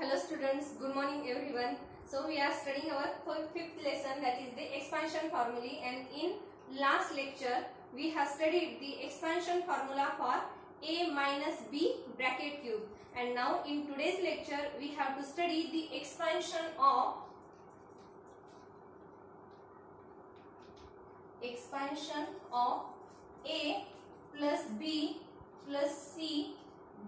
Hello students, good morning everyone. So we are studying our fifth lesson, that is the expansion formulae, and in last lecture we have studied the expansion formula for a minus b bracket cube, and now in today's lecture we have to study the expansion of a plus b plus c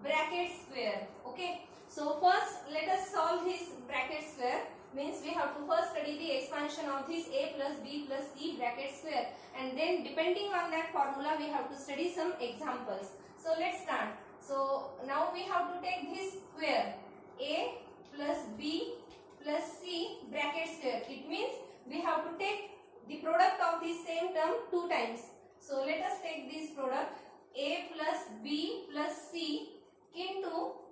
bracket square. Okay, so first let us solve this bracket square. Means we have to first study the expansion of this a plus b plus c bracket square, and then depending on that formula we have to study some examples. So let's start. So now we have to take this square a plus b plus c bracket square. It means we have to take the product of this same term two times. So let us take this product a plus b plus c into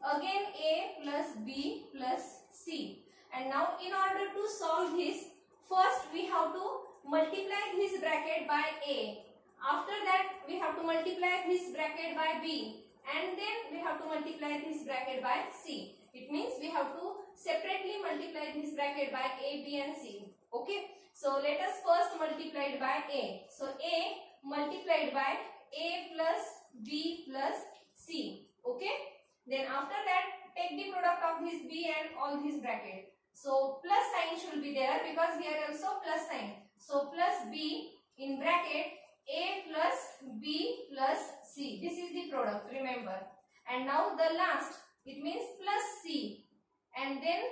again a plus b plus c. And now in order to solve this, first we have to multiply this bracket by a. After that we have to multiply this bracket by b, and then we have to multiply this bracket by c. It means we have to separately multiply this bracket by a, b and c. Okay, so let us first multiply it by a. So a multiplied by a plus b plus c. Okay, then after that take the product of this b and all this bracket. So plus sign should be there because here also plus sign. So plus b in bracket a plus b plus c. This is the product, remember. And now the last, it means plus c, and then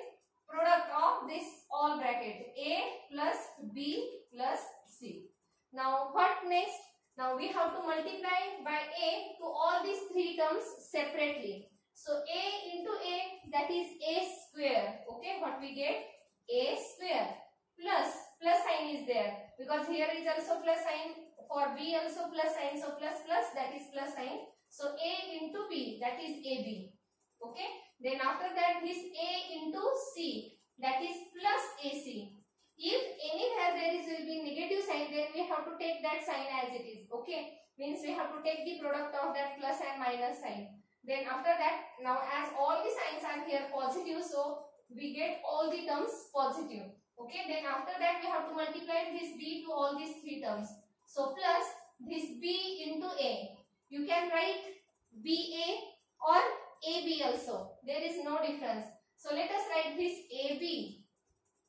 product of this all bracket a plus b plus c. Now what next? Now we have to multiply by a to all these three terms separately. So a into a, that is a square. Okay, what we get? A square plus sign is there because here is also plus sign, for b also plus sign, so plus that is plus sign. So a into b, that is ab. Okay, then after that this a into c, that is plus ac. If anywhere there will be negative sign, then we have to take that sign as it is. Okay, means we have to take the product of that plus and minus sign. Then after that, now as all the signs are here positive, so we get all the terms positive. Okay, then after that we have to multiply this b to all these three terms. So plus this b into a. You can write ba or ab also. There is no difference. So let us write this ab.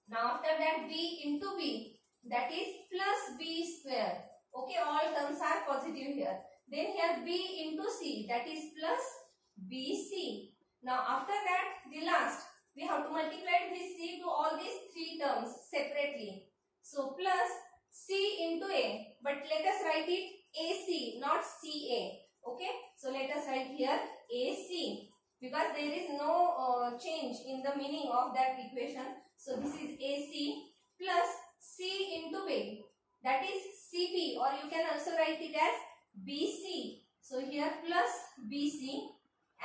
Now after that b into b, that is plus b square. Okay, all terms are positive here. Then here b into c, that is plus bc. Now after that the last, we have to multiply this c to all these three terms separately. So plus c into a, but let us write it ac, not ca. Okay, so let us write here ac because there is no change in the meaning of that equation. So this is ac plus c into b, that is cb, or you can also write it as bc. So here plus bc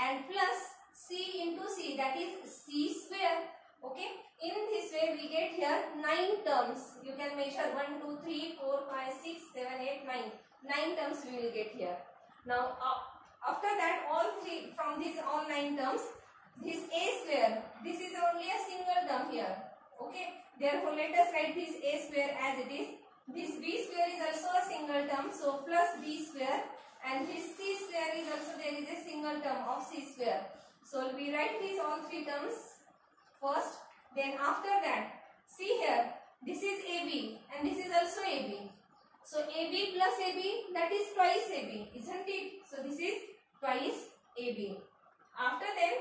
and plus c into c, that is c square. Okay, in this way we get here 9 terms. You can measure 1, 2, 3, 4, 5, 6, 7, 8, 9. 9 terms we will get here. Now after that, all three, from these all 9 terms, this a square, this is only a single term here. Okay, therefore let us write this a square as it is. This b square is also a single term, so plus b square, and this c square is also, there is a single term of c square. So we write these all three terms first. Then after that, see here, this is ab and this is also ab. So ab plus ab, that is twice ab, isn't it? So this is twice ab. After then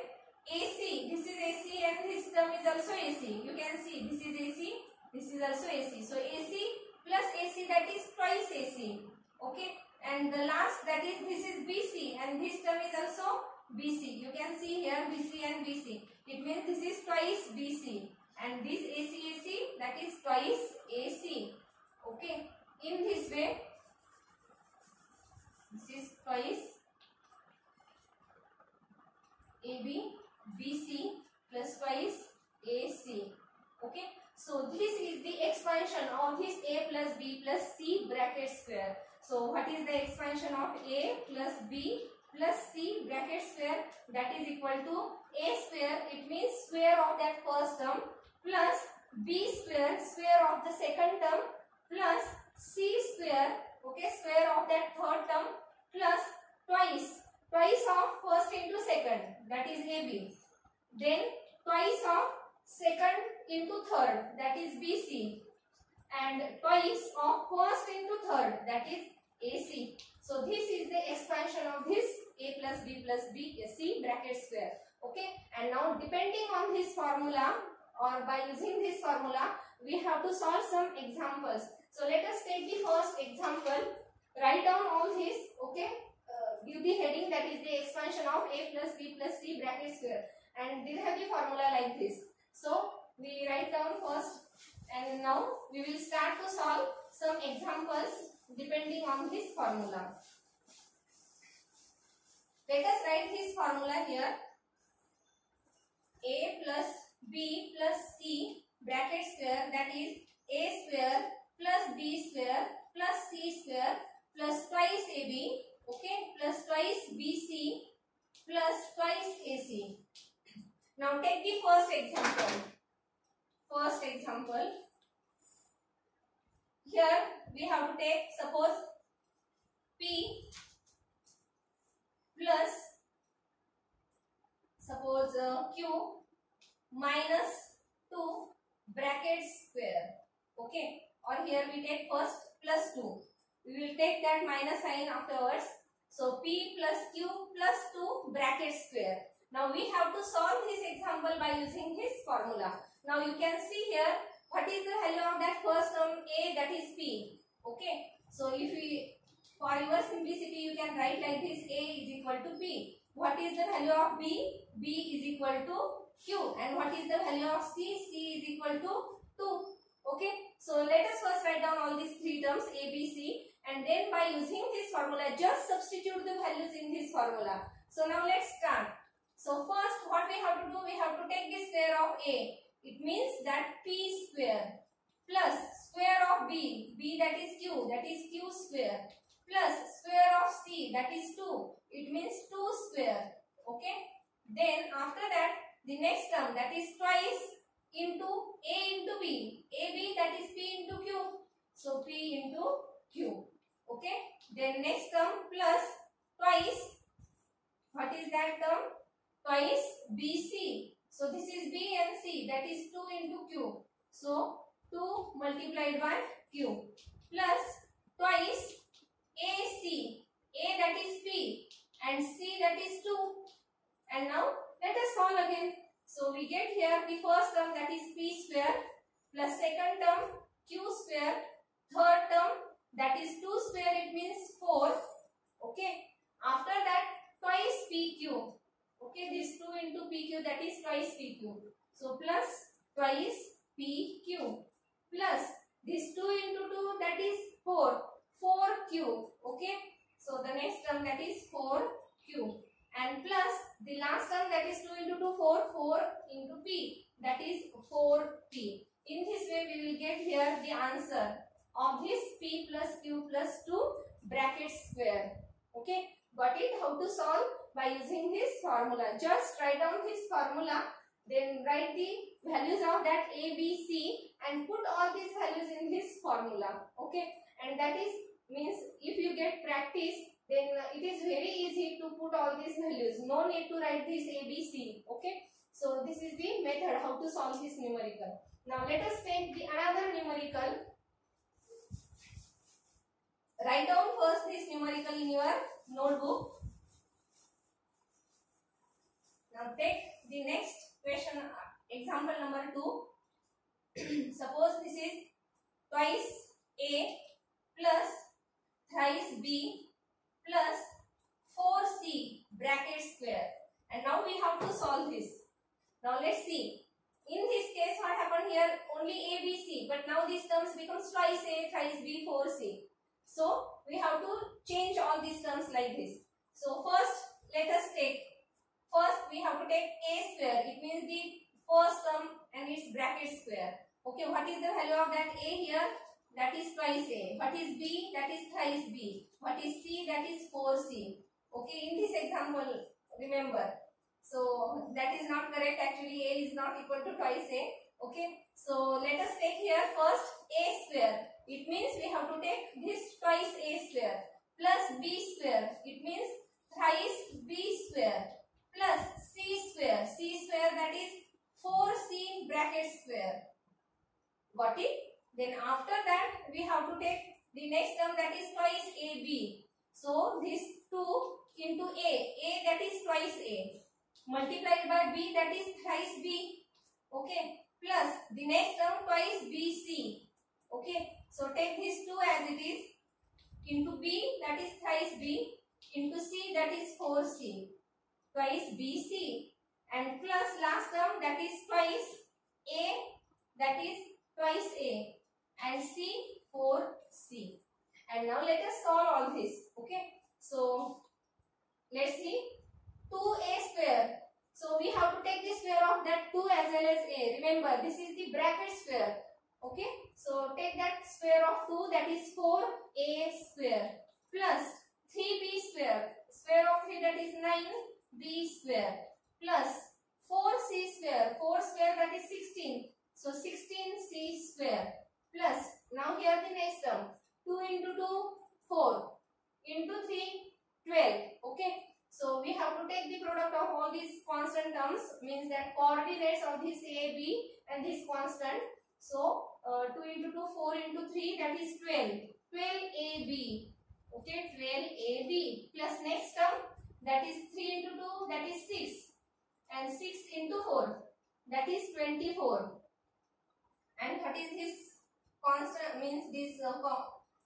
ac, this is ac and this term is also ac. You can see this is ac, this is also ac. So ac plus ac, that is twice ac. Okay, and the last, that is this is bc and this term is also bc. You can see here bc and bc. It means this is twice bc, and this ac, that is twice ac. Okay, in this way this is twice ab bc plus twice ac. Okay, so this is the expansion of this a plus b plus c bracket square. So what is the expansion of a plus b plus c bracket square that is equal to a square, it means square of that first term, plus b square, square of the second term, plus c square, okay, square of that third term, plus twice of first into second, that is ab, then twice of second into third, that is bc, and twice of first into third, that is ac. So this is the expansion of this a plus b c bracket square. Okay, and now depending on this formula or by using this formula, we have to solve some examples. So let us take the first example. Write down all this. Okay, give the heading, that is the expansion of a plus b plus c bracket square, and derive the formula like this. So we write down first, and now we will start to solve some examples depending on this formula. Let us write this formula here. A plus b plus c bracket square, that is a square plus b square plus c square plus twice ab, okay, plus twice bc plus twice ac. Now take the first example. First example. Here we have to take, suppose p plus, suppose q minus 2 bracket square, okay, or here we take first plus 2, we will take that minus sign afterwards. So p plus q plus 2 bracket square. Now we have to solve this example by using this formula. Now you can see here what is the value of that first term a, that is p, okay. So if we, for your simplicity, you can write like this: a is equal to p. What is the value of b? b is equal to q. And what is the value of c? c is equal to 2. Okay. So let us first write down all these three terms a, b, c, and then by using this formula, just substitute the values in this formula. So now let's start. So first, what we have to do? We have to take the square of a. It means that p square plus square of b, that is q square, plus square of c, that is 2, it means 2 square, okay. Then after that, the next term, that is twice into a into b, ab, that is p into q, so p into q, okay. Then next term plus twice, what is that term? Twice bc, so this is b and c, that is 2 into q, so 2 multiplied by q, plus twice ac, a that is p and c that is 2. And now let us solve again. So we get here the first term, that is p square, plus second term q square, third term, that is 2 square, it means 4, okay. After that, twice pq, okay, this 2 into pq, that is twice pq, so plus twice pq, plus this 2 into 2, that is 4q, okay. So the next term, that is 4q, and plus the last term, that is 2 into 2, 4 into p, that is 4p. In this way we will get here the answer of this p plus q plus 2 bracket square, okay. Got it? How to solve? By using this formula. Just write down this formula, then write the values of that a, b, c, and put all these values in this formula, okay. And that is means if you get practice, then it is very easy to put all these values. No need to write this a, b, c, okay. So this is the method how to solve this numerical. Now let us take the another numerical. Write down first this numerical in your notebook. Now take the next question, example number 2. Suppose this is twice a plus thrice b plus 4c bracket square, and now we have to solve this. Now let's see. In this case, what happened here? Only a, b, c, but now these terms becomes twice a, thrice b, 4c. So we have to change all these terms like this. So first, let us take. First, we have to take a square. It means the first term and its bracket square. Okay, what is the value of that a here? That is twice a. What is b? That is thrice b. What is c? That is 4c. Okay, in this example, remember. So that is not correct. Actually, a is not equal to twice a. Okay, so let us take here first a square. It means we have to take this twice a square plus b square. It means thrice b square plus c square. C square, that is 4c bracket square. Got it? Then after that we have to take the next term, that is twice ab. So this 2 into a that is twice a, multiplied by b, that is thrice b. Okay, plus the next term twice bc. Okay, so take this 2 as it is, into b, that is thrice b, into c, that is 4c, twice bc, and plus last term, that is twice a, that is twice a, and c 4c. And now let us solve all this. Okay, so let's see 2a square. So we have to take the square of that 2 as well as a. Remember, this is the bracket square. Okay, so take that square of 2, that is 4a square, plus 3b square, square of 3, that is 9b square, plus 4c square, 4 square, that is 16, so 16c square, plus now here the next term, 2 into 2 4, into 3 12. Okay, so we have to take the product of all these constant terms, means that coordinates of this a, b and this constant. So 2 into 2 4 into 3, that is 12, 12ab. Okay, 12ab, plus next term, that is 3 into 2, that is 6, and 6 into 4, that is 24. And what is this constant, means this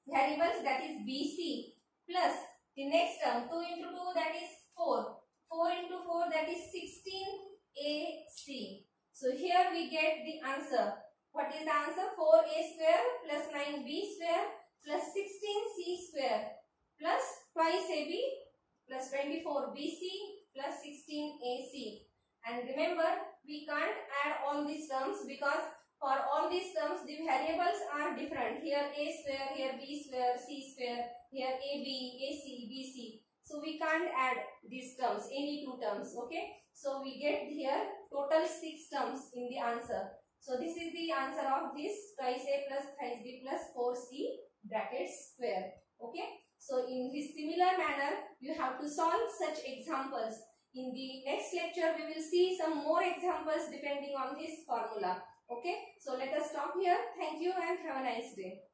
variables, that is bc, plus the next term 2 into 2, that is 4, 4 into 4, that is 16ac. So here we get the answer. What is the answer? 4a square plus 9b square plus 16c square plus twice ab plus 24bc plus 16ac. And remember, we can't add all these terms because for all these terms the variables are different. Here a square, here b square, c square, here ab, ac, bc. So we can't add these terms, any two terms. Okay, so we get here total 6 terms in the answer. So this is the answer of this twice a plus thrice b plus 4c bracket square. Okay, so in this similar manner you have to solve such examples. In the next lecture we will see some more examples depending on this formula. Okay, so let us stop here. Thank you and have a nice day.